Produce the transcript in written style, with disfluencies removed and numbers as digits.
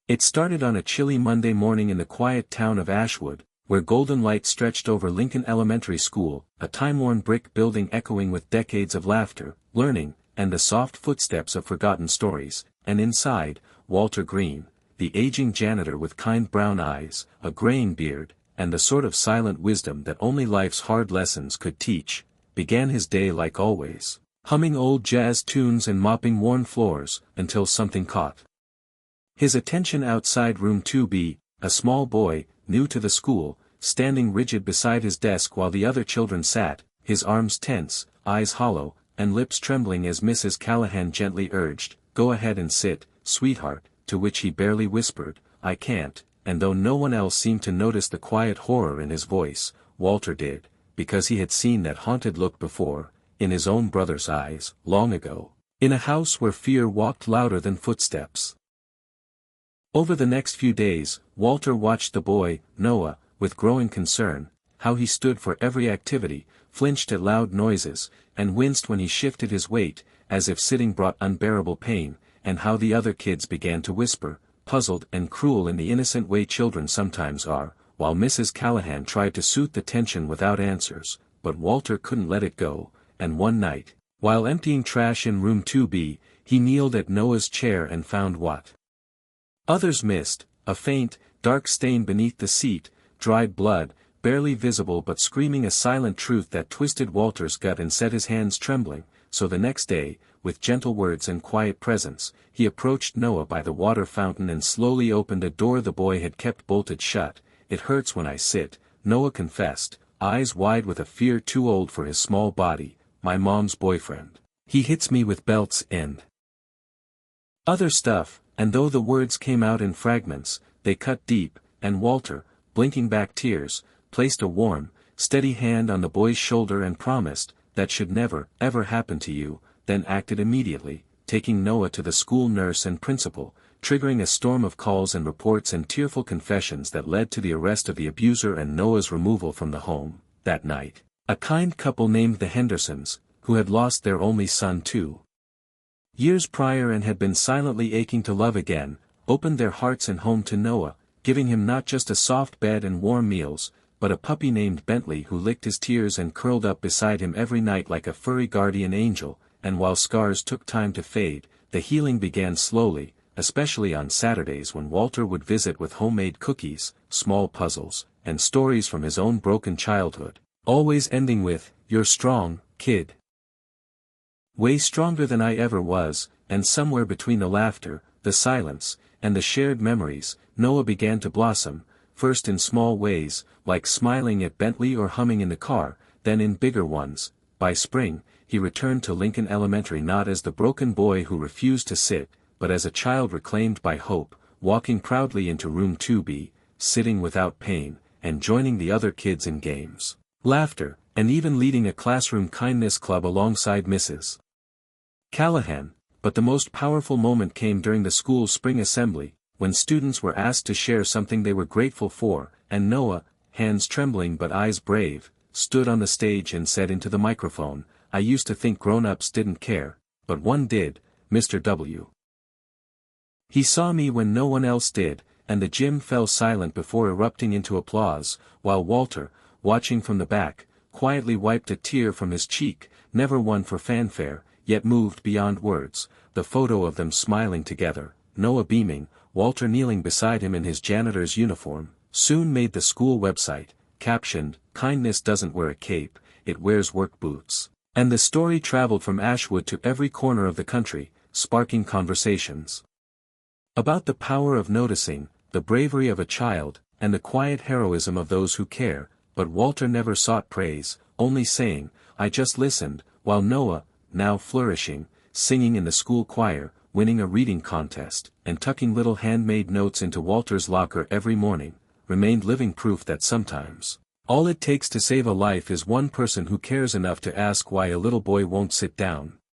It started on a chilly Monday morning in the quiet town of Ashwood, where golden light stretched over Lincoln Elementary School, a time-worn brick building echoing with decades of laughter, learning, and the soft footsteps of forgotten stories, and inside, Walter Green, the aging janitor with kind brown eyes, a graying beard, and the sort of silent wisdom that only life's hard lessons could teach, began his day like always, humming old jazz tunes and mopping worn floors, until something caught his attention outside room 2B, a small boy, new to the school, standing rigid beside his desk while the other children sat, his arms tense, eyes hollow, and lips trembling as Mrs. Callahan gently urged, "Go ahead and sit, sweetheart," to which he barely whispered, "I can't," and though no one else seemed to notice the quiet horror in his voice, Walter did, because he had seen that haunted look before, in his own brother's eyes, long ago, in a house where fear walked louder than footsteps. Over the next few days, Walter watched the boy, Noah, with growing concern, how he stood for every activity, flinched at loud noises, and winced when he shifted his weight, as if sitting brought unbearable pain, and how the other kids began to whisper, puzzled and cruel in the innocent way children sometimes are, while Mrs. Callahan tried to soothe the tension without answers, but Walter couldn't let it go, and one night, while emptying trash in room 2B, he kneeled at Noah's chair and found what others missed, a faint, dark stain beneath the seat, dried blood, barely visible but screaming a silent truth that twisted Walter's gut and set his hands trembling, so the next day, with gentle words and quiet presence, he approached Noah by the water fountain and slowly opened a door the boy had kept bolted shut. "It hurts when I sit," Noah confessed, eyes wide with a fear too old for his small body. "My mom's boyfriend. He hits me with belts and other stuff," and though the words came out in fragments, they cut deep, and Walter, blinking back tears, placed a warm, steady hand on the boy's shoulder and promised, "That should never, ever happen to you," then acted immediately, taking Noah to the school nurse and principal, triggering a storm of calls and reports and tearful confessions that led to the arrest of the abuser and Noah's removal from the home. That night, a kind couple named the Hendersons, who had lost their only son 2 years prior and had been silently aching to love again, opened their hearts and home to Noah, giving him not just a soft bed and warm meals, but a puppy named Bentley who licked his tears and curled up beside him every night like a furry guardian angel. And while scars took time to fade, the healing began slowly, especially on Saturdays when Walter would visit with homemade cookies, small puzzles, and stories from his own broken childhood, always ending with, "You're strong, kid. Way stronger than I ever was," and somewhere between the laughter, the silence, and the shared memories, Noah began to blossom, first in small ways, like smiling at Bentley or humming in the car, then in bigger ones. By spring, he returned to Lincoln Elementary not as the broken boy who refused to sit, but as a child reclaimed by hope, walking proudly into room 2B, sitting without pain, and joining the other kids in games, laughter, and even leading a classroom kindness club alongside Mrs. Callahan. But the most powerful moment came during the school's spring assembly, when students were asked to share something they were grateful for, and Noah, hands trembling but eyes brave, stood on the stage and said into the microphone, "I used to think grown-ups didn't care, but one did, Mr. W. He saw me when no one else did," and the gym fell silent before erupting into applause, while Walter, watching from the back, quietly wiped a tear from his cheek, never one for fanfare, yet moved beyond words. The photo of them smiling together, Noah beaming, Walter kneeling beside him in his janitor's uniform, soon made the school website, captioned, "Kindness doesn't wear a cape, it wears work boots." And the story traveled from Ashwood to every corner of the country, sparking conversations about the power of noticing, the bravery of a child, and the quiet heroism of those who care. But Walter never sought praise, only saying, "I just listened," while Noah, now flourishing, singing in the school choir, winning a reading contest, and tucking little handmade notes into Walter's locker every morning, remained living proof that sometimes, all it takes to save a life is one person who cares enough to ask why a little boy won't sit down.